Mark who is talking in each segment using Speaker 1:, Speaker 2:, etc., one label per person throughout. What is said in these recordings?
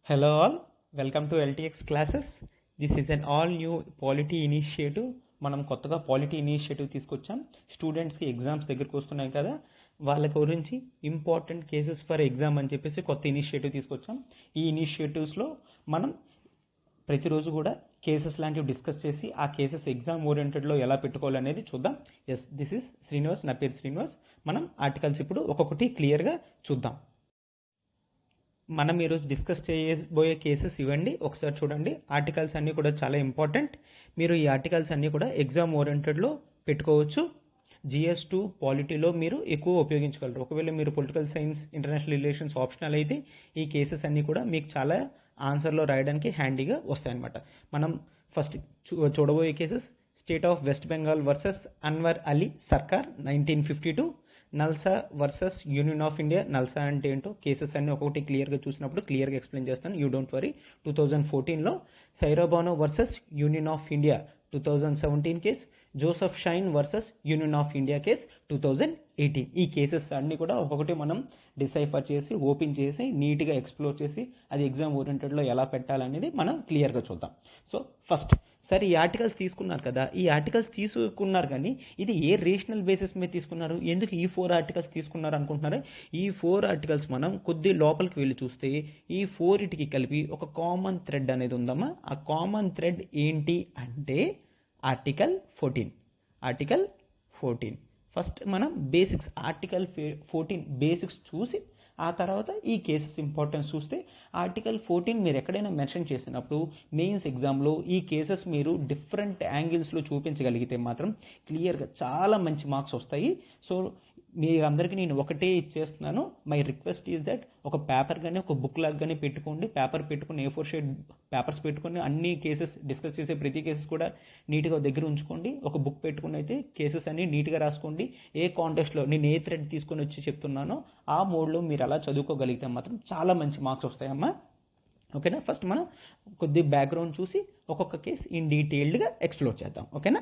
Speaker 1: Hello all, welcome to LTX classes. This is an all new polity initiative. మనం కొత్తగా polity initiative తీసుకొచ్చాం. స్టూడెంట్స్కి exams దగ్గరికి వస్తున్నాయి కదా, వాళ్ళ గురించి ఇంపార్టెంట్ కేసెస్ ఫర్ ఎగ్జామ్ అని చెప్పేసి కొత్త ఇనిషియేటివ్ తీసుకొచ్చాం. ఈ ఇనిషియేటివ్స్లో మనం ప్రతిరోజు కూడా కేసెస్ లాంటివి డిస్కస్ చేసి ఆ కేసెస్ ఎగ్జామ్ ఓరియంటెడ్లో ఎలా పెట్టుకోవాలనేది చూద్దాం. ఎస్, దిస్ ఈస్ శ్రీనివాస్, నా పేరు శ్రీనివాస్. మనం ఆర్టికల్స్ ఇప్పుడు ఒక్కొక్కటి క్లియర్గా చూద్దాం. మనం ఈరోజు డిస్కస్ చేయబోయే కేసెస్ ఇవ్వండి, ఒకసారి చూడండి. ఆర్టికల్స్ అన్నీ కూడా చాలా ఇంపార్టెంట్. మీరు ఈ ఆర్టికల్స్ అన్నీ కూడా ఎగ్జామ్ ఓరియంటెడ్లో పెట్టుకోవచ్చు. GS2 పాలిటీలో మీరు ఎక్కువ ఉపయోగించగలరు. ఒకవేళ మీరు political science, international relations optional అయితే ఈ కేసెస్ అన్నీ కూడా మీకు చాలా ఆన్సర్లో రాయడానికి హ్యాండీగా వస్తాయన్నమాట. మనం ఫస్ట్ చూడబోయే cases state of West Bengal versus Anwar Ali సర్కార్ 1952, NALSA versus union of India. NALSA అంటే ఏంటో కేసెస్ అన్ని ఒక్కొక్కటి క్లియర్గా చూసినప్పుడు క్లియర్గా ఎక్స్ప్లెయిన్ చేస్తాను, యూ డోంట్ వరీ. 2014లో Shayara Bano versus union of India 2017 case. Joseph Shine versus union of India case 2018. ఈ కేసెస్ అన్నీ కూడా ఒక్కొక్కటి మనం డిసైఫర్ చేసి ఓపెన్ చేసి నీట్గా ఎక్స్ప్లోర్ చేసి అది ఎగ్జామ్ ఓరియంటెడ్లో ఎలా పెట్టాలనేది మనం క్లియర్గా చూద్దాం. సో ఫస్ట్ సరే, ఈ ఆర్టికల్స్ తీసుకున్నారు కదా, ఈ ఆర్టికల్స్ తీసుకున్నారు కానీ ఇది ఏ రేషనల్ బేసిస్ మీద తీసుకున్నారు, ఎందుకు ఈ 4 ఆర్టికల్స్ తీసుకున్నారు అనుకుంటున్నారా? ఈ 4 ఆర్టికల్స్ మనం కొద్ది లోపలికి వెళ్ళి చూస్తే ఈ 4టికి కలిపి ఒక కామన్ థ్రెడ్ అనేది ఉందమ్మా. ఆ కామన్ థ్రెడ్ ఏంటి అంటే ఆర్టికల్ 14. ఫస్ట్ మనం బేసిక్స్ ఆర్టికల్ 14 బేసిక్స్ చూసి ఆ తర్వాత ఈ కేసెస్ ఇంపార్టెన్స్ చూస్తే ఆర్టికల్ 14 మీరు ఎక్కడైనా మెన్షన్ చేసినప్పుడు మెయిన్స్ ఎగ్జామ్లో ఈ కేసెస్ మీరు డిఫరెంట్ యాంగిల్స్లో చూపించగలిగితే మాత్రం క్లియర్గా చాలా మంచి మార్క్స్ వస్తాయి. సో మీ అందరికీ నేను ఒకటే ఇచ్చేస్తున్నాను. మై రిక్వెస్ట్ ఈజ్ దట్ ఒక పేపర్ కానీ ఒక బుక్ లాగా కానీ పెట్టుకోండి. పేపర్ పెట్టుకుని A4 షీట్ పేపర్స్ పెట్టుకుని అన్ని కేసెస్ డిస్కస్ చేసే ప్రతి కేసెస్ కూడా నీట్గా దగ్గర ఉంచుకోండి. ఒక బుక్ పెట్టుకుని అయితే కేసెస్ అన్ని నీట్గా రాసుకోండి. ఏ కాంటెస్ట్లో నేను ఏ థ్రెడ్ తీసుకొని వచ్చి చెప్తున్నానో ఆ మోడ్లో మీరు అలా చదువుకోగలిగితే మాత్రం చాలా మంచి మార్క్స్ వస్తాయమ్మా. ఓకేనా? ఫస్ట్ మనం కొద్ది బ్యాక్గ్రౌండ్ చూసి ఒక్కొక్క కేసు ఇన్ డీటెయిల్డ్గా ఎక్స్ప్లోర్ చేద్దాం. ఓకేనా?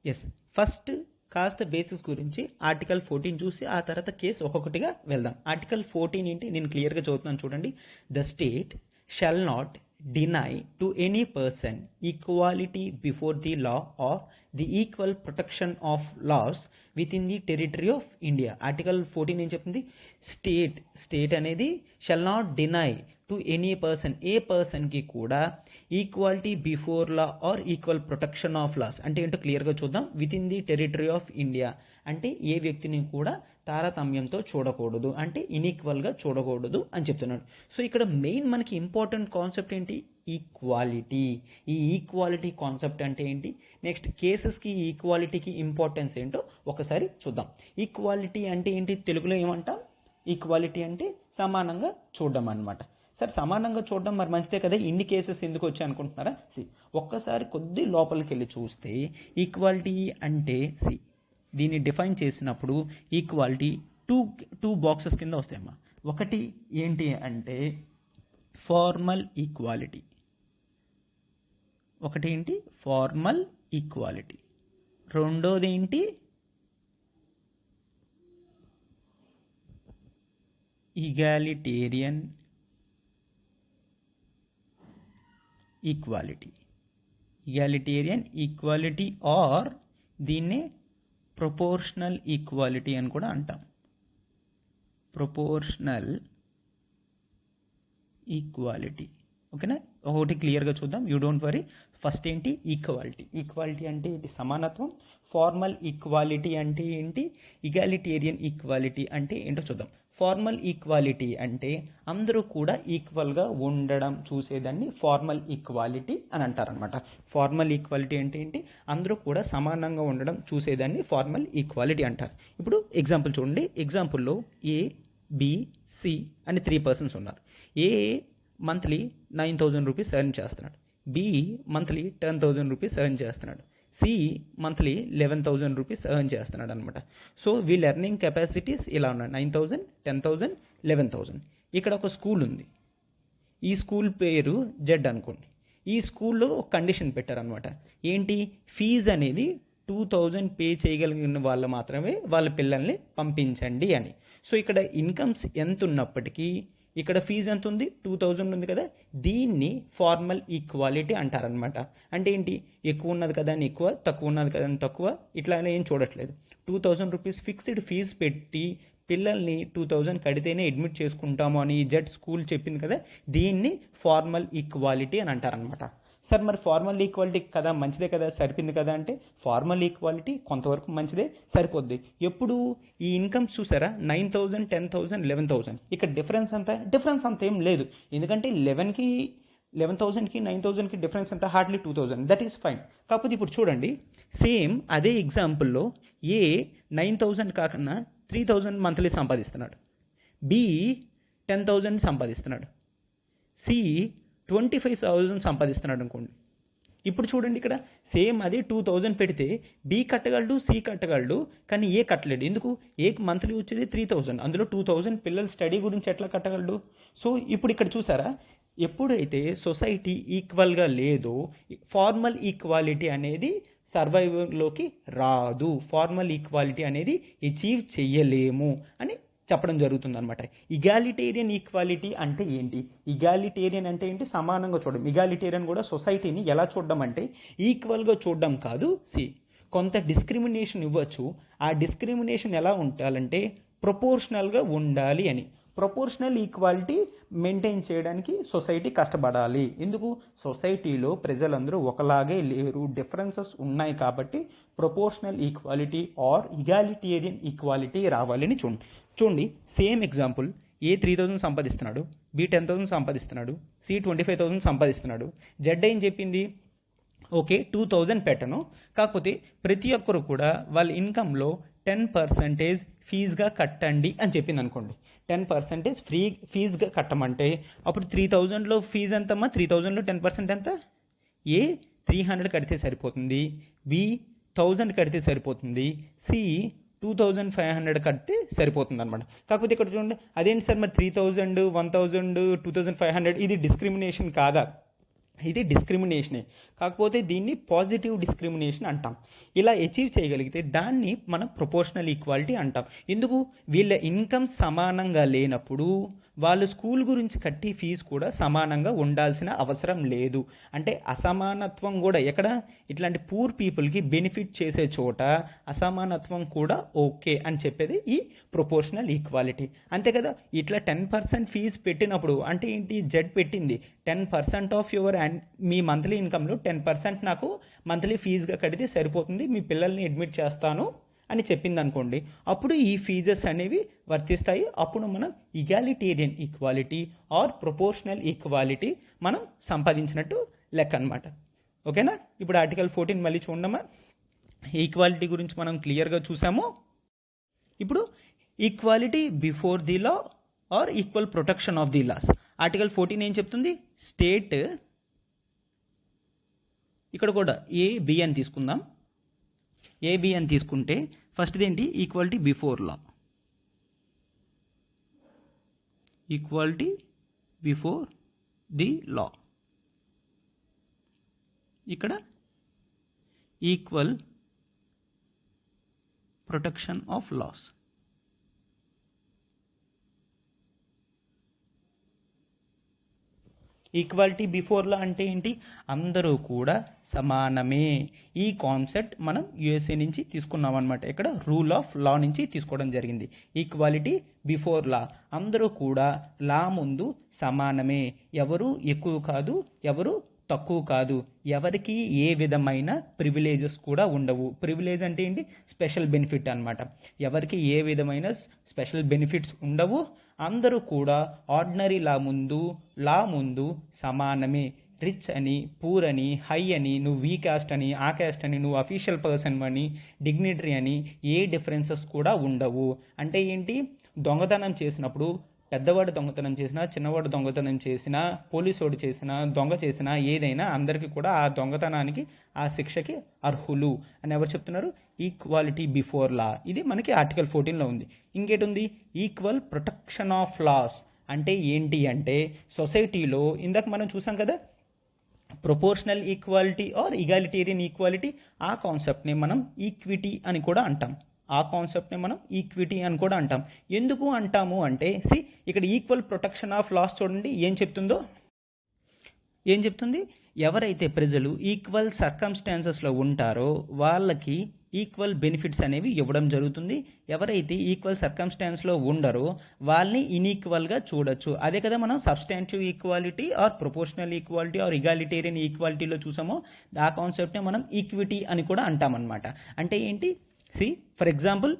Speaker 1: ఎస్, ఫస్ట్ కాస్త బేసిక్స్ గురించి ఆర్టికల్ 14 చూసి ఆ తర్వాత కేసు ఒక్కొక్కటిగా వెళ్దాం. ఆర్టికల్ 14 ఏంటి నేను క్లియర్గా చదువుతున్నాను చూడండి. The state shall not deny to any person equality before the law or the equal protection of laws within the territory of India. Article 14 ఏం చెప్తుంది? స్టేట్ అనేది shall not deny to any person, ఏ పర్సన్కి కూడా equality before law or equal protection of laws అంటే ఏంటో క్లియర్గా చూద్దాం. Within the territory of India అంటే ఏ వ్యక్తిని కూడా తారతమ్యంతో చూడకూడదు, అంటే ఇన్ఈక్వల్గా చూడకూడదు అని చెప్తున్నాడు. సో ఇక్కడ మెయిన్ మనకి ఇంపార్టెంట్ కాన్సెప్ట్ ఏంటి? ఈక్వాలిటీ. ఈ ఈక్వాలిటీ కాన్సెప్ట్ అంటే ఏంటి, నెక్స్ట్ కేసెస్కి ఈక్వాలిటీకి ఇంపార్టెన్స్ ఏంటో ఒకసారి చూద్దాం. ఈక్వాలిటీ అంటే ఏంటి, తెలుగులో ఏమంటాం? ఈక్వాలిటీ అంటే సమానంగా చూడడం అనమాట. సరే, సమానంగా చూడడం మరి మంచిదే కదా, ఇన్ని కేసెస్ ఎందుకు వచ్చాయి అనుకుంటున్నారా? ఒక్కసారి కొద్ది లోపలికి వెళ్ళి చూస్తే ఈక్వాలిటీ అంటే దీన్ని డిఫైన్ చేసినప్పుడు ఈక్వాలిటీ టూ బాక్సెస్ కింద వస్తాయమ్మా. ఒకటి ఏంటి అంటే ఫార్మల్ ఈక్వాలిటీ, ఒకటి ఏంటి ఫార్మల్ ఈక్వాలిటీ, రెండోది ఏంటి ఈగాలిటేరియన్ ఈక్వాలిటీ ఆర్ దీన్నే ప్రొపోర్షనల్ ఈక్వాలిటీ అని కూడా అంటాం. Proportional equality. ఓకేనా? ఒకటి క్లియర్గా చూద్దాం, యూ డోంట్ వరీ. ఫస్ట్ ఏంటి? ఈక్వాలిటీ అంటే ఏంటి? సమానత్వం. ఫార్మల్ ఈక్వాలిటీ అంటే ఏంటి? ఈగాలిటేరియన్ ఈక్వాలిటీ అంటే ఏంటో చూద్దాం. ఫార్మల్ ఈక్వాలిటీ అంటే అందరూ కూడా ఈక్వల్గా ఉండడం చూసేదాన్ని ఫార్మల్ ఈక్వాలిటీ అని అంటారనమాట. ఫార్మల్ ఈక్వాలిటీ అంటే ఏంటి? అందరూ కూడా సమానంగా ఉండడం చూసేదాన్ని ఫార్మల్ ఈక్వాలిటీ అంటారు. ఇప్పుడు ఎగ్జాంపుల్ చూడండి. ఎగ్జాంపుల్లో ABC అని 3 పర్సన్స్ ఉన్నారు. ఏ మంత్లీ 9,000 రూపీస్ ఎర్న్ చేస్తున్నాడు, బి మంత్లీ 10,000 రూపీస్ ఎర్న్ చేస్తున్నాడు, సి మంత్లీ 11,000 రూపీస్ ఎర్న్ చేస్తున్నాడు అనమాట. సో వీళ్ళ ఎర్నింగ్ కెపాసిటీస్ ఇలా ఉన్నాయి, 9,000, 10,000, 11,000. ఇక్కడ ఒక స్కూల్ ఉంది, ఈ స్కూల్ పేరు జెడ్ అనుకోండి. ఈ స్కూల్లో ఒక కండిషన్ పెట్టారనమాట. ఏంటి? ఫీజు అనేది 2,000 పే చేయగలిగిన వాళ్ళు మాత్రమే వాళ్ళ పిల్లల్ని పంపించండి అని. సో ఇక్కడ ఇన్కమ్స్ ఎంత ఉన్నప్పటికీ ఇక్కడ ఫీజు ఎంత ఉంది, 2000 ఉంది కదా, దీన్ని ఫార్మల్ ఈక్వాలిటీ అంటారనమాట. అంటే ఏంటి, ఎక్కువ ఉన్నది కదా అని ఎక్కువ, తక్కువ ఉన్నది కదా అని తక్కువ, ఇట్లా ఏం చూడట్లేదు. 2000 రూపీస్ ఫిక్స్డ్ ఫీజు పెట్టి పిల్లల్ని 2000 కడితేనే అడ్మిట్ చేసుకుంటాము అని జెడ్ స్కూల్ చెప్పింది కదా, దీన్ని ఫార్మల్ ఈక్వాలిటీ అని అంటారనమాట. సార్ మరి ఫార్మల్ ఈక్వాలిటీ కదా, మంచిదే కదా, సరిపోయింది కదా అంటే ఫార్మల్ ఈక్వాలిటీ కొంతవరకు మంచిదే, సరిపోద్ది. ఎప్పుడు ఈ ఇన్కమ్స్ చూసారా, 9000, 10,000, 11,000, ఇక్కడ డిఫరెన్స్ అంత ఏం లేదు. ఎందుకంటే 11,000కి 9,000కి డిఫరెన్స్ ఎంత, హార్డ్లీ 2,000, దట్ ఈస్ ఫైన్. కాకపోతే ఇప్పుడు చూడండి, సేమ్ అదే ఎగ్జాంపుల్లో ఏ 9,000 కాకుండా 3,000 మంత్లీ సంపాదిస్తున్నాడు, బి 10,000 సంపాదిస్తున్నాడు, సి 25,000 సంపాదిస్తున్నాడు అనుకోండి. ఇప్పుడు చూడండి, ఇక్కడ సేమ్ అదే 2,000 పెడితే బి కట్టగలడు, సి కట్టగలడు, కానీ ఏ కట్టలేడు. ఎందుకు, ఏకి మంత్లీ వచ్చేది 3,000, అందులో 2,000 పిల్లల స్టడీ గురించి ఎట్లా కట్టగలడు. సో ఇప్పుడు ఇక్కడ చూసారా, ఎప్పుడైతే సొసైటీ ఈక్వల్గా లేదో ఫార్మల్ ఈక్వాలిటీ అనేది సర్వైవల్లోకి రాదు, ఫార్మల్ ఈక్వాలిటీ అనేది అచీవ్ చెయ్యలేము అని చెప్పడం జరుగుతుంది అనమాట. ఇగాలిటేరియన్ ఈక్వాలిటీ అంటే ఏంటి, ఇగాలిటేరియన్ అంటే ఏంటి, సమానంగా చూడడం. ఇగాలిటేరియన్ కూడా సొసైటీని ఎలా చూడడం అంటే ఈక్వల్గా చూడడం కాదు. కొంత డిస్క్రిమినేషన్ ఇవ్వచ్చు, ఆ డిస్క్రిమినేషన్ ఎలా ఉండాలంటే ప్రొపోర్షనల్గా ఉండాలి అని. ప్రొపోర్షనల్ ఈక్వాలిటీ మెయింటైన్ చేయడానికి సొసైటీ కష్టపడాలి. ఎందుకు, సొసైటీలో ప్రజలందరూ ఒకలాగే లేరు, డిఫరెన్సెస్ ఉన్నాయి కాబట్టి ప్రొపోర్షనల్ ఈక్వాలిటీ ఆర్ ఇగాలిటేరియన్ ఈక్వాలిటీ రావాలని చూడండి. సేమ్ ఎగ్జాంపుల్, ఏ 3,000 సంపాదిస్తున్నాడు, బి 10,000 సంపాదిస్తున్నాడు, సి 25,000 సంపాదిస్తున్నాడు. జెడ్ ఏం చెప్పింది, ఓకే 2,000 పెట్టను, కాకపోతే ప్రతి ఒక్కరు కూడా వాళ్ళ ఇన్కంలో 10% ఫీజుగా కట్టండి అని చెప్పింది అనుకోండి. 10% ఫీజుగా కట్టమంటే అప్పుడు 3,000లో ఫీజు ఎంతమ్మా, 3,000లో 10% ఎంత, ఏ 300 కడితే సరిపోతుంది, బి 1000 కడితే సరిపోతుంది, సి 2,500 కడితే సరిపోతుంది అనమాట. కాకపోతే ఇక్కడ చూడండి, అదేంటి సార్ మరి 3,000, 1,000, 2,500 ఇది డిస్క్రిమినేషన్ కాదా, ఇది డిస్క్రిమినేషనే, కాకపోతే దీన్ని పాజిటివ్ డిస్క్రిమినేషన్ అంటాం. ఇలా అచీవ్ చేయగలిగితే దాన్ని మనం ప్రొపోర్షనల్ ఈక్వాలిటీ అంటాం. ఎందుకు, వీళ్ళ ఇన్కమ్ సమానంగా లేనప్పుడు వాళ్ళు స్కూల్ గురించి కట్టి ఫీజు కూడా సమానంగా ఉండాల్సిన అవసరం లేదు. అంటే అసమానత్వం కూడా ఎక్కడ, ఇట్లాంటి పూర్ పీపుల్కి బెనిఫిట్ చేసే చోట అసమానత్వం కూడా ఓకే అని చెప్పేది ఈ ప్రొపోర్షనల్ ఈక్వాలిటీ. అంతే కదా, ఇట్లా 10% ఫీజు పెట్టినప్పుడు అంటే ఏంటి, జెడ్ పెట్టింది 10% ఆఫ్ యువర్ మీ మంత్లీ ఇన్కంలో 10% నాకు మంత్లీ ఫీజుగా కడితే సరిపోతుంది, మీ పిల్లల్ని అడ్మిట్ చేస్తాను అని చెప్పింది అనుకోండి. అప్పుడు ఈ ఫీజెస్ అనేవి వర్తిస్తాయి. అప్పుడు మనం ఇగాలిటేరియన్ ఈక్వాలిటీ ఆర్ ప్రొపోర్షనల్ ఈక్వాలిటీ మనం సంపాదించినట్టు లెక్క అనమాట. ఓకేనా, ఇప్పుడు ఆర్టికల్ 14 మళ్ళీ చూడమ్మా. ఈక్వాలిటీ గురించి మనం క్లియర్గా చూసాము. ఇప్పుడు equality before the law or equal protection of the laws. Article 14 ఏం చెప్తుంది, స్టేట్, ఇక్కడ కూడా ఏబి అని తీసుకుందాం. ఏబి అని తీసుకుంటే ఫస్ట్ది ఏంటి, equality before law, equality before the law. ఇక్కడ equal protection of laws. Equality before law అంటే ఏంటి, అందరూ కూడా సమానమే. ఈ కాన్సెప్ట్ మనం యుఎస్ఏ నుంచి తీసుకున్నాం అనమాట. ఇక్కడ రూల్ ఆఫ్ లా నుంచి తీసుకోవడం జరిగింది. ఈక్వాలిటీ బిఫోర్ లా, అందరూ కూడా లా ముందు సమానమే, ఎవరు ఎక్కువ కాదు, ఎవరు తక్కువ కాదు, ఎవరికి ఏ విధమైన ప్రివిలేజెస్ కూడా ఉండవు. ప్రివిలేజ్ అంటే ఏంటి, స్పెషల్ బెనిఫిట్ అనమాట. ఎవరికి ఏ విధమైన స్పెషల్ బెనిఫిట్స్ ఉండవు, అందరూ కూడా ఆర్డినరీ లా ముందు సమానమే. రిచ్ అని, పూర్ అని, హై అని, నువ్వు వీ క్యాస్ట్ అని, ఆ క్యాస్ట్ అని, నువ్వు అఫీషియల్ పర్సన్ అని, డిగ్నిటరీ అని ఏ డిఫరెన్సెస్ కూడా ఉండవు. అంటే ఏంటి, దొంగతనం చేసినప్పుడు పెద్దవాడు దొంగతనం చేసినా, చిన్నవాడు దొంగతనం చేసినా, పోలీసోడు చేసినా, దొంగ చేసినా, ఏదైనా అందరికీ కూడా ఆ దొంగతనానికి ఆ శిక్షకి అర్హులు అని ఎవరు చెప్తున్నారు, ఈక్వాలిటీ బిఫోర్ లా. ఇది మనకి ఆర్టికల్ 14లో ఉంది. ఇంకేటి ఉంది, ఈక్వల్ ప్రొటెక్షన్ ఆఫ్ లాస్. అంటే ఏంటి అంటే సొసైటీలో ఇందాక మనం చూసాం కదా ప్రొపోర్షనల్ ఈక్వాలిటీ ఆర్ ఇగాలిటేరియన్ ఈక్వాలిటీ, ఆ కాన్సెప్ట్ని మనం ఈక్విటీ అని కూడా అంటాం. ఆ కాన్సెప్ట్ని మనం ఈక్విటీ అని కూడా అంటాం. ఎందుకు అంటాము అంటే ఇక్కడ ఈక్వల్ ప్రొటెక్షన్ ఆఫ్ లాస్ చూడండి ఏం చెప్తుంది. ఎవరైతే ప్రజలు ఈక్వల్ సర్కమ్స్టాన్సెస్లో ఉంటారో వాళ్ళకి ఈక్వల్ బెనిఫిట్స్ అనేవి ఇవ్వడం జరుగుతుంది. ఎవరైతే ఈక్వల్ సర్కమ్స్టాన్స్లో ఉండరో వాళ్ళని ఇన్ఈక్వల్గా చూడొచ్చు. అదే కదా మనం substantive equality or proportional equality or egalitarian ఈక్వాలిటీలో చూసామో ఆ కాన్సెప్ట్నే మనం ఈక్విటీ అని కూడా అంటామన్నమాట. అంటే ఏంటి, ఫర్ ఎగ్జాంపుల్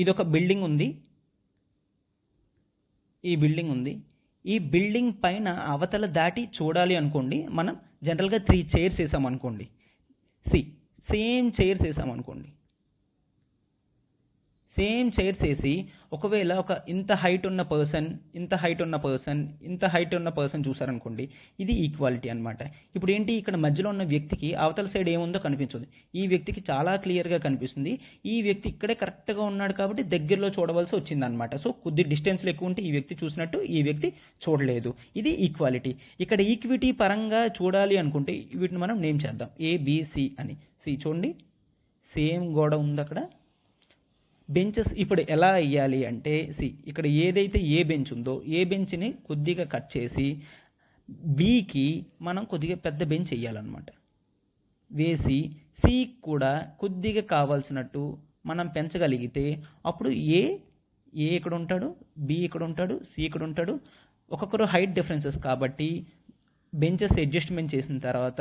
Speaker 1: ఇదొక బిల్డింగ్ ఉంది. ఈ బిల్డింగ్ పైన అవతల దాటి చూడాలి అనుకోండి, మనం జనరల్గా 3 చైర్స్ వేసామనుకోండి. సేమ్ చైర్స్ వేసామనుకోండి, సేమ్ చైర్స్ వేసి ఒకవేళ ఒక ఇంత హైట్ ఉన్న పర్సన్ చూసారనుకోండి, ఇది ఈక్వాలిటీ అనమాట. ఇప్పుడు ఏంటి, ఇక్కడ మధ్యలో ఉన్న వ్యక్తికి అవతల సైడ్ ఏముందో కనిపించదు, ఈ వ్యక్తికి చాలా క్లియర్గా కనిపిస్తుంది. ఈ వ్యక్తి ఇక్కడే కరెక్ట్గా ఉన్నాడు కాబట్టి దగ్గరలో చూడవలసి వచ్చింది అనమాట. సో కొద్ది డిస్టెన్స్లో ఎక్కువ ఉంటే ఈ వ్యక్తి చూసినట్టు ఈ వ్యక్తి చూడలేదు. ఇది ఈక్వాలిటీ. ఇక్కడ ఈక్విటీ పరంగా చూడాలి అనుకుంటే వీటిని మనం నేమ్ చేద్దాం ఏబిసి అని. చూడండి సేమ్ గోడ ఉంది అక్కడ. బెంచెస్ ఇప్పుడు ఎలా వేయాలి అంటే ఇక్కడ ఏదైతే ఏ బెంచ్ ఉందో ఏ బెంచ్ని కొద్దిగా కట్ చేసి బికి మనం కొద్దిగా పెద్ద బెంచ్ వేయాలన్నమాట. వేసి సి కూడా కొద్దిగా కావాల్సినట్టు మనం పెంచగలిగితే అప్పుడు ఏ ఇక్కడ ఉంటాడు, బి ఇక్కడ ఉంటాడు, సి ఇక్కడ ఉంటాడు. ఒక్కొక్కరు హైట్ డిఫరెన్సెస్ కాబట్టి బెంచెస్ అడ్జస్ట్మెంట్ చేసిన తర్వాత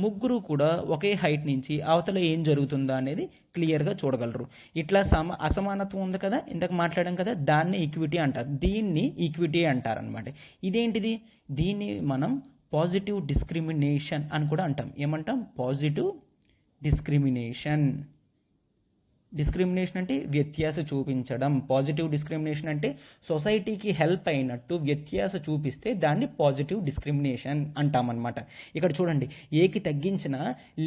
Speaker 1: ముగ్గురు కూడా ఒకే హైట్ నుంచి అవతల ఏం జరుగుతుందో అనేది క్లియర్గా చూడగలరు. ఇట్లా అసమానత్వం ఉంది కదా, ఇంతకు మాట్లాడాం కదా, దాన్ని ఈక్విటీ అంటారు. దీన్ని ఈక్విటీ అంటారనమాట. ఇదేంటిది, దీన్ని మనం పాజిటివ్ డిస్క్రిమినేషన్ అని కూడా అంటాం. ఏమంటాం, పాజిటివ్ డిస్క్రిమినేషన్. డిస్క్రిమినేషన్ అంటే వ్యత్యాస చూపించడం. పాజిటివ్ డిస్క్రిమినేషన్ అంటే సొసైటీకి హెల్ప్ అయినట్టు వ్యత్యాస చూపిస్తే దాన్ని పాజిటివ్ డిస్క్రిమినేషన్ అంటామన్నమాట. ఇక్కడ చూడండి, ఏకి తగ్గించిన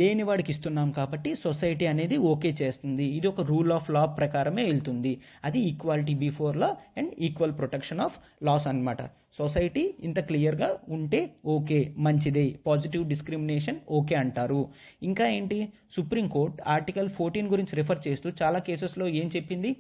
Speaker 1: లేనివాడికి ఇస్తున్నాం కాబట్టి సొసైటీ అనేది ఓకే చేస్తుంది. ఇది ఒక రూల్ ఆఫ్ లా ప్రకారమే వెళ్తుంది. అది equality before law and equal protection of laws అన్నమాట. సొసైటీ ఇంత క్లియర్గా ఉంటే ఓకే, మంచిదే, పాజిటివ్ డిస్క్రిమినేషన్ ఓకే అంటారు. ఇంకా ఏంటి, సుప్రీంకోర్టు ఆర్టికల్ 14 గురించి రిఫర్ చేస్తూ చాలా కేసెస్లో ఏం చెప్పింది,